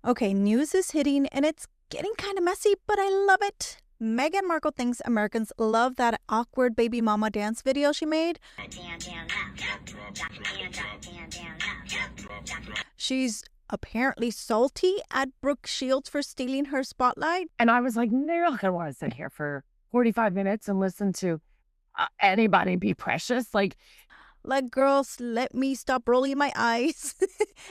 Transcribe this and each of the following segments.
Okay, news is hitting and it's getting kind of messy, but I love it. Meghan Markle thinks Americans love that awkward baby mama dance video she made. She's apparently salty at Brooke Shields for stealing her spotlight. And I was like, they're not going to want to sit here for 45 minutes and listen to anybody be precious. Like, girls, let me stop rolling my eyes.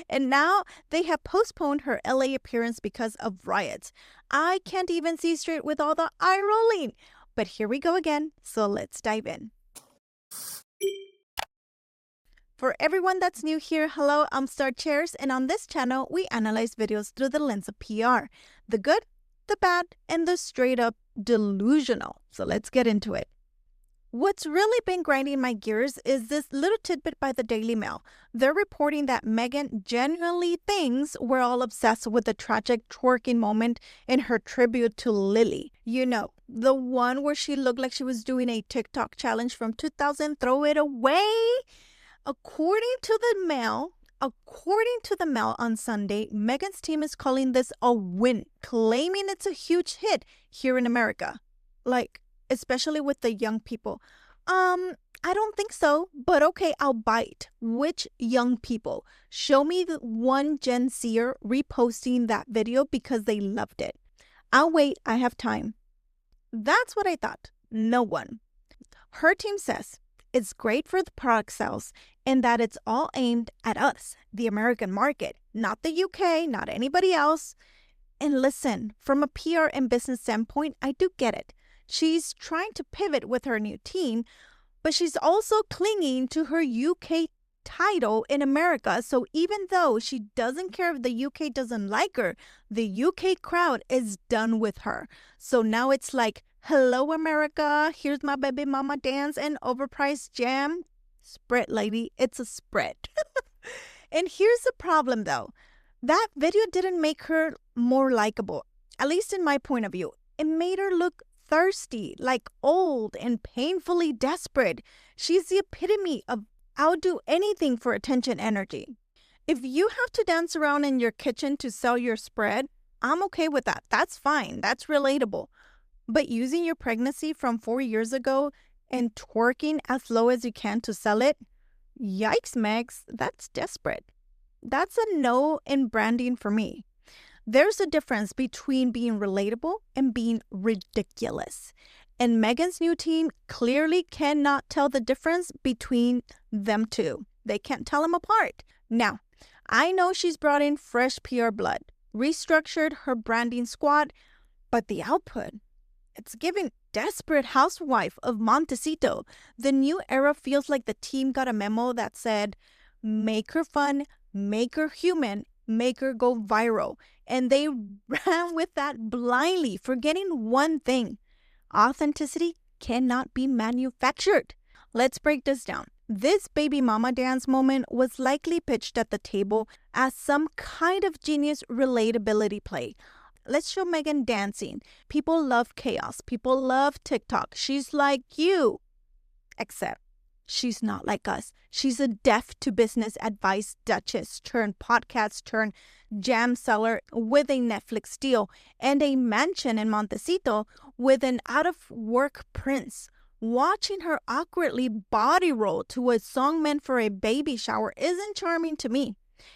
And now they have postponed her LA appearance because of riots. I can't even see straight with all the eye rolling. But here we go again, so let's dive in. For everyone that's new here, hello, I'm Star Chairs, and on this channel, we analyze videos through the lens of PR. The good, the bad, and the straight up delusional. So let's get into it. What's really been grinding my gears is this little tidbit by the Daily Mail. They're reporting that Meghan genuinely thinks we're all obsessed with the tragic twerking moment in her tribute to Lily. You know, the one where she looked like she was doing a TikTok challenge from 2000, throw it away. According to the Mail on Sunday, Meghan's team is calling this a win, claiming it's a huge hit here in America. Especially with the young people. I don't think so, but okay, I'll bite. Which young people? Show me the one Gen Zer reposting that video because they loved it. I'll wait, I have time. That's what I thought. No one. Her team says it's great for the product sales and that it's all aimed at us, the American market, not the UK, not anybody else. And listen, from a PR and business standpoint, I do get it. She's trying to pivot with her new team, but she's also clinging to her UK title in America. So even though she doesn't care if the UK doesn't like her, the UK crowd is done with her. So now it's like, hello, America. Here's my baby mama dance and overpriced jam. Spread, lady. It's a spread. And here's the problem, though. That video didn't make her more likable, at least in my point of view. It made her look thirsty, like old and painfully desperate. She's the epitome of I'll do anything for attention energy. If you have to dance around in your kitchen to sell your spread, I'm okay with that. That's fine. That's relatable. But using your pregnancy from 4 years ago and twerking as low as you can to sell it, yikes, Megs, that's desperate. That's a no in branding for me. There's a difference between being relatable and being ridiculous. And Meghan's new team clearly cannot tell the difference between them two. They can't tell them apart. Now, I know she's brought in fresh PR blood, restructured her branding squad, but the output, it's giving desperate housewife of Montecito. The new era feels like the team got a memo that said, make her fun, make her human, make her go viral. And they ran with that blindly, forgetting one thing. Authenticity cannot be manufactured. Let's break this down. This baby mama dance moment was likely pitched at the table as some kind of genius relatability play. Let's show Meghan dancing. People love chaos. People love TikTok. She's like you. Except she's not like us. She's a deaf to business advice duchess turned podcast turned jam seller with a Netflix deal and a mansion in Montecito with an out-of-work prince. Watching her awkwardly body roll to a song meant for a baby shower isn't charming to me.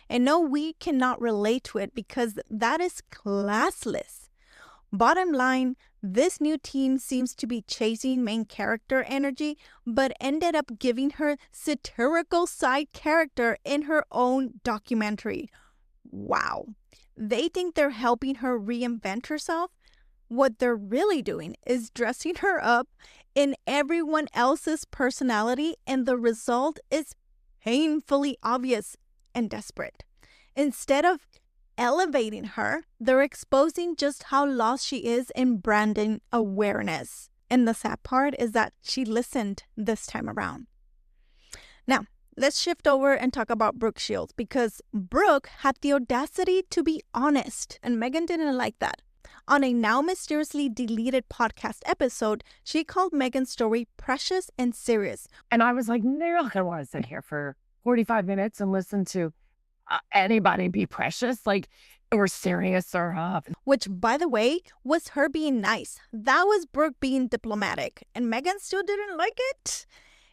And no, we cannot relate to it because that is classless. Bottom line, this new team seems to be chasing main character energy, but ended up giving her satirical side character in her own documentary. Wow. They think they're helping her reinvent herself? What they're really doing is dressing her up in everyone else's personality, and the result is painfully obvious and desperate. Instead of elevating her, they're exposing just how lost she is in branding awareness. And the sad part is that she listened this time around. Now, let's shift over and talk about Brooke Shields because Brooke had the audacity to be honest, and Meghan didn't like that. On a now mysteriously deleted podcast episode, she called Meghan's story precious and serious. And I was like, they're not going to want to sit here for 45 minutes and listen to anybody be precious. or serious or Which, by the way, was her being nice. That was Brooke being diplomatic. And Meghan still didn't like it.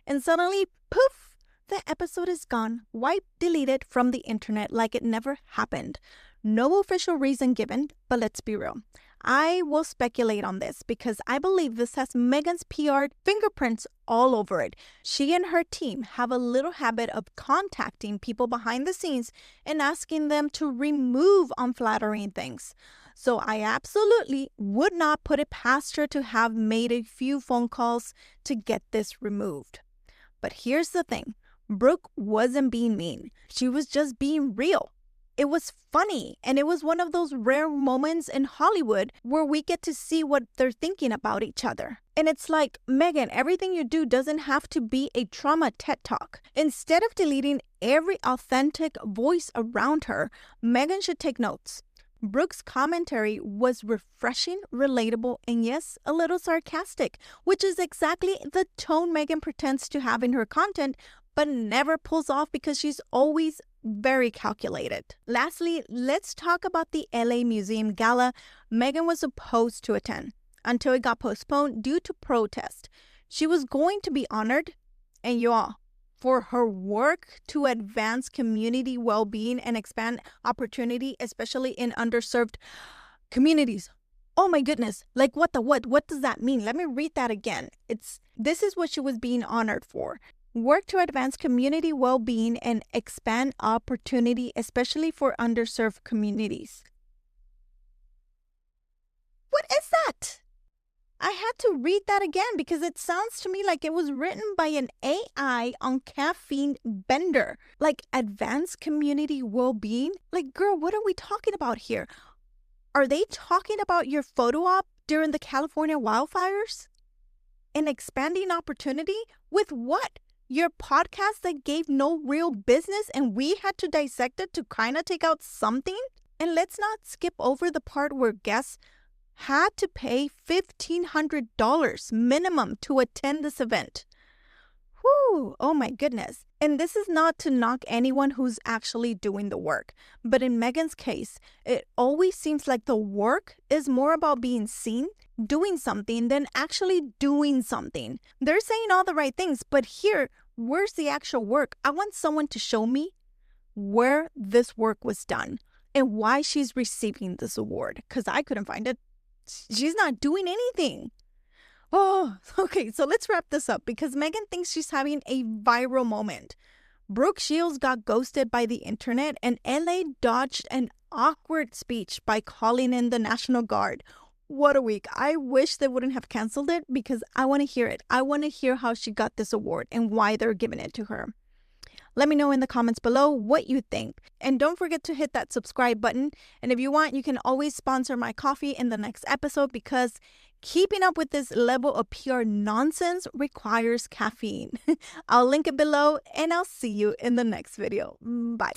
And suddenly, poof, the episode is gone. Wiped, deleted from the internet like it never happened. No official reason given, but let's be real. I will speculate on this because I believe this has Meghan's PR fingerprints all over it. She and her team have a little habit of contacting people behind the scenes and asking them to remove unflattering things. So I absolutely would not put it past her to have made a few phone calls to get this removed. But here's the thing. Brooke wasn't being mean. She was just being real. It was funny, and it was one of those rare moments in Hollywood where we get to see what they're thinking about each other. And it's like, Meghan, everything you do doesn't have to be a trauma TED Talk. Instead of deleting every authentic voice around her, Meghan should take notes. Brooke's commentary was refreshing, relatable, and yes, a little sarcastic, which is exactly the tone Meghan pretends to have in her content, but never pulls off because she's always very calculated. Lastly, let's talk about the LA Museum Gala Meghan was supposed to attend until it got postponed due to protest. She was going to be honored, and y'all, for her work to advance community well-being and expand opportunity, especially in underserved communities. Oh my goodness, like what does that mean? Let me read that again. This is what she was being honored for. Work to advance community well-being and expand opportunity, especially for underserved communities. What is that? I had to read that again because it sounds to me like it was written by an AI on caffeine bender. Like advanced community well-being? Like, girl, what are we talking about here? Are they talking about your photo op during the California wildfires? And expanding opportunity? With what? Your podcast that gave no real business and we had to dissect it to kind of take out something? And let's not skip over the part where guests had to pay $1,500 minimum to attend this event. Whew, oh my goodness. And this is not to knock anyone who's actually doing the work. But in Meghan's case, it always seems like the work is more about being seen, doing something, than actually doing something. They're saying all the right things, but here, where's the actual work? I want someone to show me where this work was done and why she's receiving this award, because I couldn't find it. She's not doing anything. Oh, okay, so let's wrap this up because Meghan thinks she's having a viral moment. Brooke Shields got ghosted by the internet and LA dodged an awkward speech by calling in the National Guard. What a week. I wish they wouldn't have canceled it because I want to hear it. I want to hear how she got this award and why they're giving it to her. Let me know in the comments below what you think. And don't forget to hit that subscribe button. And if you want, you can always sponsor my coffee in the next episode because keeping up with this level of PR nonsense requires caffeine. I'll link it below and I'll see you in the next video. Bye.